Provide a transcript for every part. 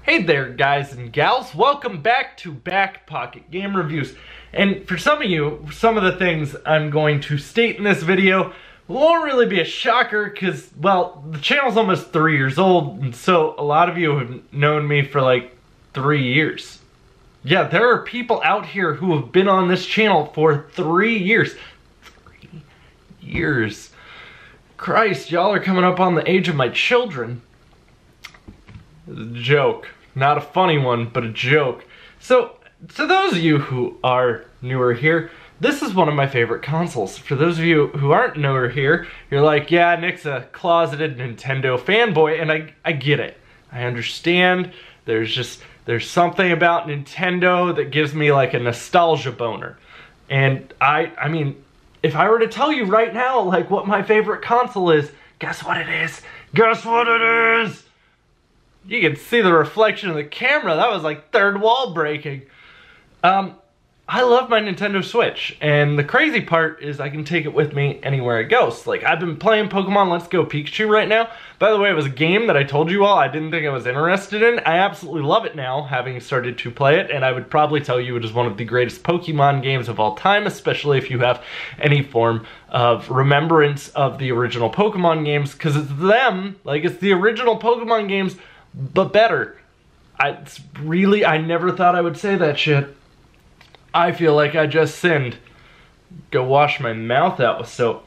Hey there guys and gals, welcome back to BackPocketGameReviews. And for some of you, some of the things I'm going to state in this video won't really be a shocker because, well, the channel's almost 3 years old, and so a lot of you have known me for like 3 years. Yeah, there are people out here who have been on this channel for 3 years. 3 years. Christ, y'all are coming up on the age of my children. Joke. Not a funny one, but a joke. So, to those of you who are newer here, this is one of my favorite consoles. For those of you who aren't newer here, you're like, yeah, Nick's a closeted Nintendo fanboy, and I get it. I understand. There's something about Nintendo that gives me like a nostalgia boner. And I mean, if I were to tell you right now, like, what my favorite console is, guess what it is? Guess what it is? You can see the reflection of the camera. That was like third wall breaking. I love my Nintendo Switch, and the crazy part is I can take it with me anywhere I go. So, like, I've been playing Pokemon Let's Go Pikachu right now. By the way, it was a game that I told you all I didn't think I was interested in. I absolutely love it now, having started to play it, and I would probably tell you it is one of the greatest Pokemon games of all time, especially if you have any form of remembrance of the original Pokemon games, because it's them, like, it's the original Pokemon games, but better. I never thought I would say that shit. I feel like I just sinned. Go wash my mouth out with soap.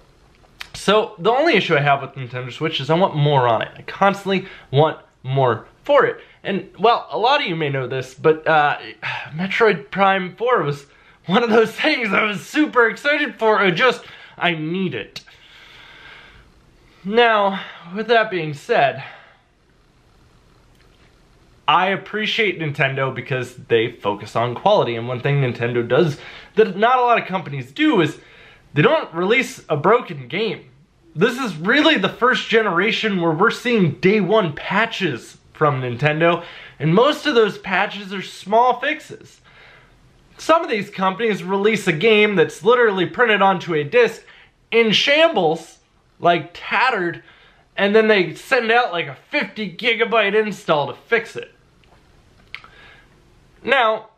So, the only issue I have with Nintendo Switch is I want more on it. I constantly want more for it. And, well, a lot of you may know this, but Metroid Prime 4 was one of those things I was super excited for. I need it. Now, with that being said, I appreciate Nintendo because they focus on quality, and one thing Nintendo does that not a lot of companies do is they don't release a broken game. This is really the first generation where we're seeing day one patches from Nintendo, and most of those patches are small fixes. Some of these companies release a game that's literally printed onto a disc in shambles, like tattered, and then they send out like a 50 gigabyte install to fix it. Now,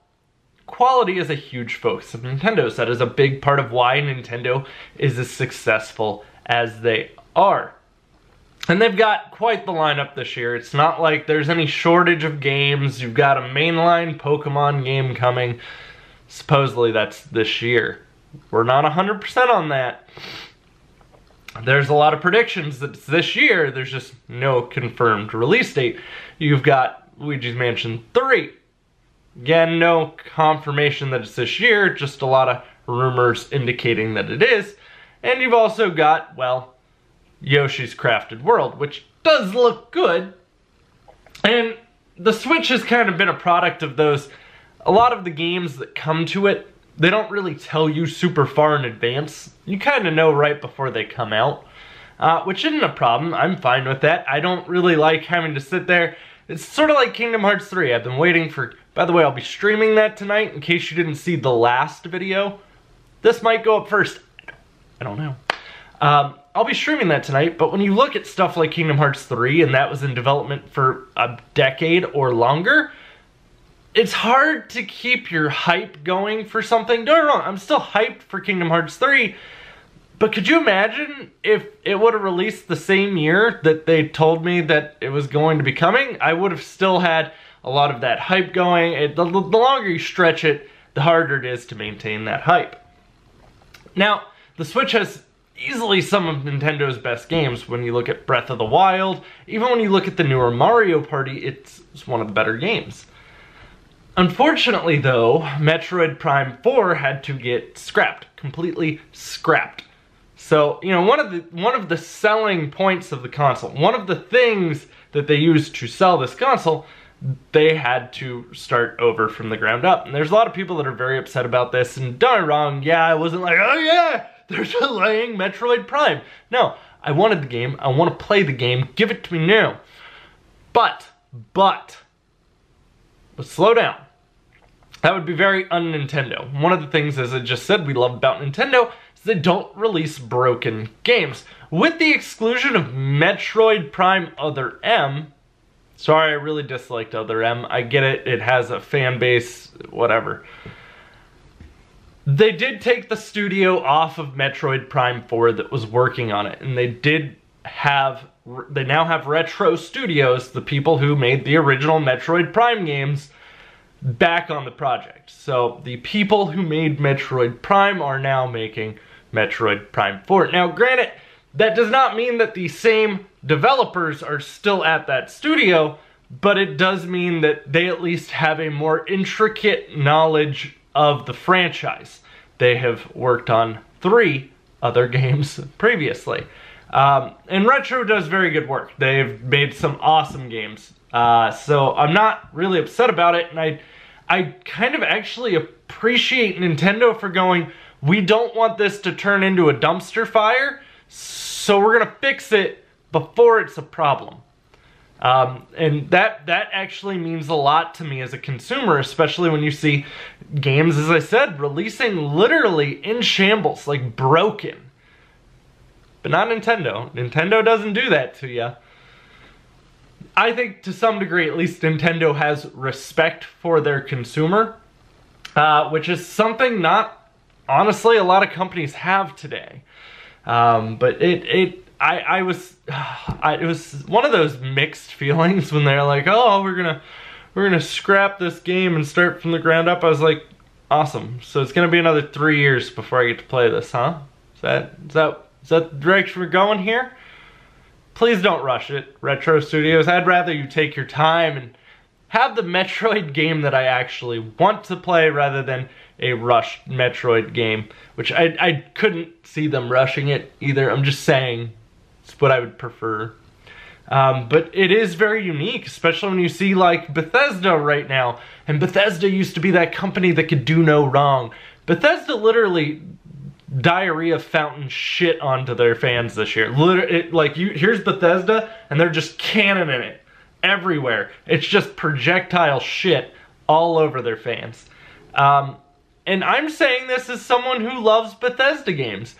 quality is a huge focus of Nintendo's. That is a big part of why Nintendo is as successful as they are. And they've got quite the lineup this year. It's not like there's any shortage of games. You've got a mainline Pokemon game coming. Supposedly that's this year. We're not 100% on that. There's a lot of predictions that it's this year. There's just no confirmed release date. You've got Luigi's Mansion 3. Again, no confirmation that it's this year, just a lot of rumors indicating that it is. And you've also got, well, Yoshi's Crafted World, which does look good. And the Switch has kind of been a product of those. A lot of the games that come to it, they don't really tell you super far in advance. You kind of know right before they come out, which isn't a problem. I'm fine with that. I don't really like having to sit there. It's sort of like Kingdom Hearts 3. I've been waiting for... By the way, I'll be streaming that tonight in case you didn't see the last video. This might go up first. I don't know. I'll be streaming that tonight, but when you look at stuff like Kingdom Hearts 3, and that was in development for a decade or longer, it's hard to keep your hype going for something. Don't get me wrong, I'm still hyped for Kingdom Hearts 3, but could you imagine if it would have released the same year that they told me that it was going to be coming? I would have still had a lot of that hype going. The longer you stretch it, the harder it is to maintain that hype. Now, the Switch has easily some of Nintendo's best games. When you look at Breath of the Wild, even when you look at the newer Mario Party, it's one of the better games. Unfortunately, though, Metroid Prime 4 had to get scrapped, completely scrapped. So, you know, one of the selling points of the console, one of the things that they used to sell this console, they had to start over from the ground up. And there's a lot of people that are very upset about this, and don't get me wrong, yeah, I wasn't like, oh yeah, they're delaying Metroid Prime. No, I wanted the game, I want to play the game, give it to me now. But, slow down. That would be very un-Nintendo. One of the things, as I just said, we love about Nintendo is they don't release broken games. With the exclusion of Metroid Prime Other M, Sorry, I really disliked Other M. I get it, it has a fan base, whatever. They did take the studio off of Metroid Prime 4 that was working on it, and they now have Retro Studios, the people who made the original Metroid Prime games, back on the project. So the people who made Metroid Prime are now making Metroid Prime 4. Now granted, that does not mean that the same developers are still at that studio, but it does mean that they at least have a more intricate knowledge of the franchise. They have worked on 3 other games previously. And Retro does very good work. They've made some awesome games. So I'm not really upset about it, and I kind of actually appreciate Nintendo for going, we don't want this to turn into a dumpster fire, so we're gonna fix it before it's a problem. And that actually means a lot to me as a consumer, especially when you see games, as I said, releasing literally in shambles, like broken. But not Nintendo. Nintendo doesn't do that to you. I think to some degree, at least, Nintendo has respect for their consumer, which is something not, honestly, a lot of companies have today. But it was one of those mixed feelings when they're like, oh, we're gonna scrap this game and start from the ground up. I was like, awesome. So it's gonna be another 3 years before I get to play this, huh? Is that the direction we're going here? Please don't rush it, Retro Studios. I'd rather you take your time and have the Metroid game that I actually want to play rather than a rushed Metroid game, which I couldn't see them rushing it either. I'm just saying it's what I would prefer. But it is very unique, especially when you see like Bethesda right now. And Bethesda used to be that company that could do no wrong. Bethesda literally diarrhea fountain shit onto their fans this year. Here's Bethesda, and they're just cannoning it everywhere. It's just projectile shit all over their fans. And I'm saying this as someone who loves Bethesda games.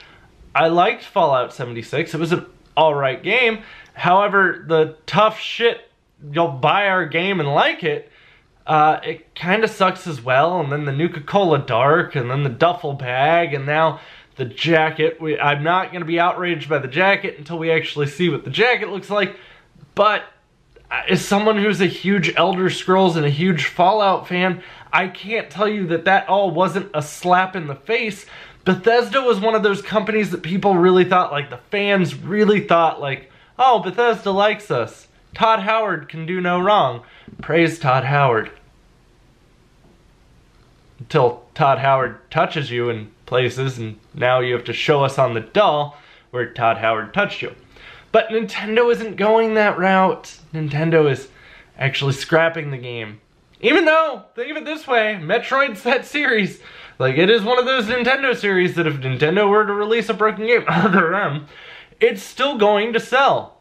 I liked Fallout 76. It was an alright game. However, the tough shit, you'll buy our game and like it, it kind of sucks as well. And then the Nuka-Cola Dark, and then the duffel bag, and now the jacket. I'm not going to be outraged by the jacket until we actually see what the jacket looks like. But as someone who's a huge Elder Scrolls and a huge Fallout fan, I can't tell you that that all wasn't a slap in the face. Bethesda was one of those companies that people really thought, like the fans really thought, like, oh, Bethesda likes us. Todd Howard can do no wrong. Praise Todd Howard. Until Todd Howard touches you in places, and now you have to show us on the doll where Todd Howard touched you. But Nintendo isn't going that route. Nintendo is actually scrapping the game. Even though, think of it this way, Metroid's that series. Like, it is one of those Nintendo series that if Nintendo were to release a broken game, Other M, it's still going to sell.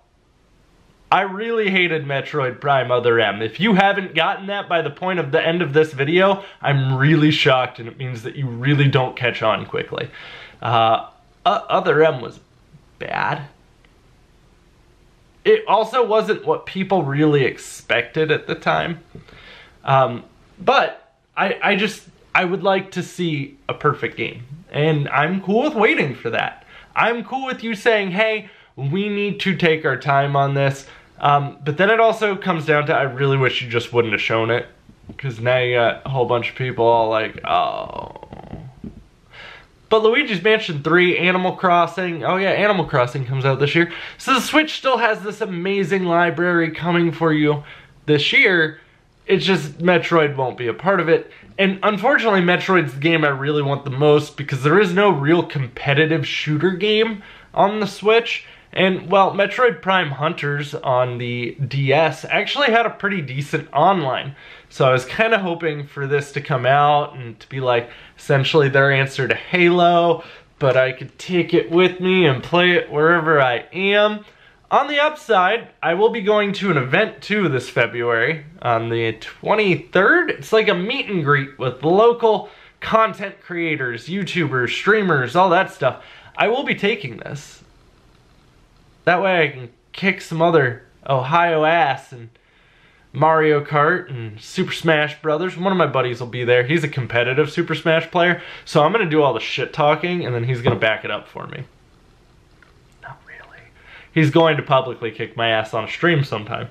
I really hated Metroid Prime Other M. If you haven't gotten that by the point of the end of this video, I'm really shocked, and it means that you really don't catch on quickly. Other M was bad. It also wasn't what people really expected at the time. But I would like to see a perfect game. And I'm cool with waiting for that. I'm cool with you saying, hey, we need to take our time on this. But then it also comes down to, I really wish you just wouldn't have shown it. Because now you got a whole bunch of people all like, oh. But Luigi's Mansion 3, Animal Crossing, oh yeah, Animal Crossing comes out this year. So the Switch still has this amazing library coming for you this year. It's just Metroid won't be a part of it. And unfortunately, Metroid's the game I really want the most because there is no real competitive shooter game on the Switch. And, well, Metroid Prime Hunters on the DS actually had a pretty decent online. So I was kind of hoping for this to come out and to be like essentially their answer to Halo, but I could take it with me and play it wherever I am. On the upside, I will be going to an event too this February on the 23rd. It's like a meet and greet with local content creators, YouTubers, streamers, all that stuff. I will be taking this. That way I can kick some other Ohio ass and Mario Kart and Super Smash Brothers. One of my buddies will be there. He's a competitive Super Smash player, so I'm gonna do all the shit talking and then he's gonna back it up for me. Not really. He's going to publicly kick my ass on a stream sometime.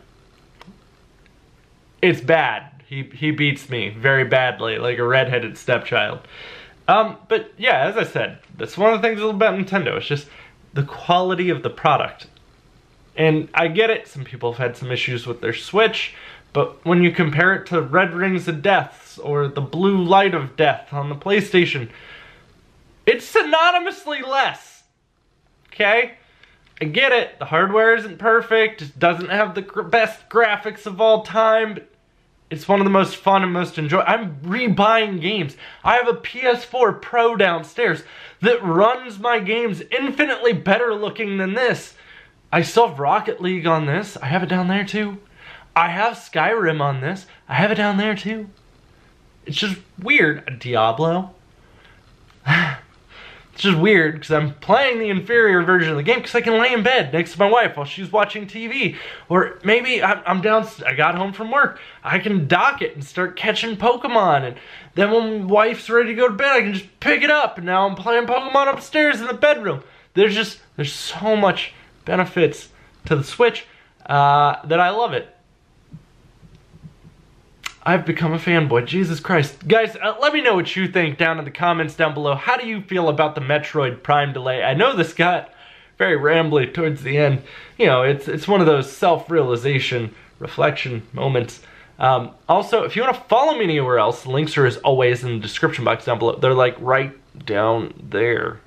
It's bad. He beats me very badly, like a redheaded stepchild. But yeah, as I said, that's one of the things about Nintendo. It's just the quality of the product. And I get it, some people have had some issues with their Switch, but when you compare it to Red Rings of Death or the Blue Light of Death on the PlayStation, it's synonymously less. Okay? I get it, the hardware isn't perfect, it doesn't have the best graphics of all time, but it's one of the most fun and most enjoyable. I'm rebuying games. I have a PS4 Pro downstairs that runs my games infinitely better looking than this. I still have Rocket League on this. I have it down there too. I have Skyrim on this. I have it down there too. It's just weird. Diablo. It's just weird because I'm playing the inferior version of the game because I can lay in bed next to my wife while she's watching TV. Or maybe I got home from work. I can dock it and start catching Pokemon. And then when my wife's ready to go to bed, I can just pick it up. And now I'm playing Pokemon upstairs in the bedroom. There's so much benefits to the Switch that I love it. I've become a fanboy. Jesus Christ. Guys, let me know what you think down in the comments down below. How do you feel about the Metroid Prime delay? I know this got very rambly towards the end. You know, it's one of those self-realization, reflection moments. Also, if you want to follow me anywhere else, the links are as always in the description box down below. They're like right down there.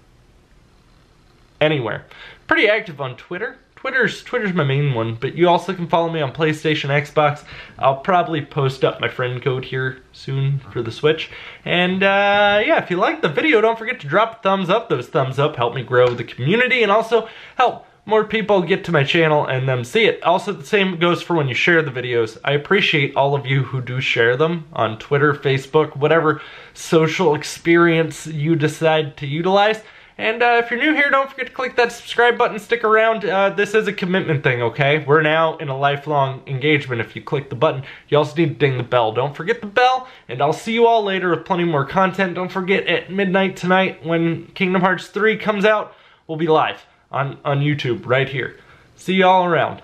Anywhere. Pretty active on Twitter. Twitter's my main one, but you also can follow me on PlayStation, Xbox. I'll probably post up my friend code here soon for the Switch. And yeah, if you liked the video, don't forget to drop a thumbs up. Those thumbs up help me grow the community and also help more people get to my channel and them see it. Also, the same goes for when you share the videos. I appreciate all of you who do share them on Twitter, Facebook, whatever social experience you decide to utilize. And if you're new here, don't forget to click that subscribe button, stick around. This is a commitment thing, okay? We're now in a lifelong engagement if you click the button. You also need to ding the bell. Don't forget the bell, and I'll see you all later with plenty more content. Don't forget, at midnight tonight, when Kingdom Hearts 3 comes out, we'll be live on YouTube right here. See you all around.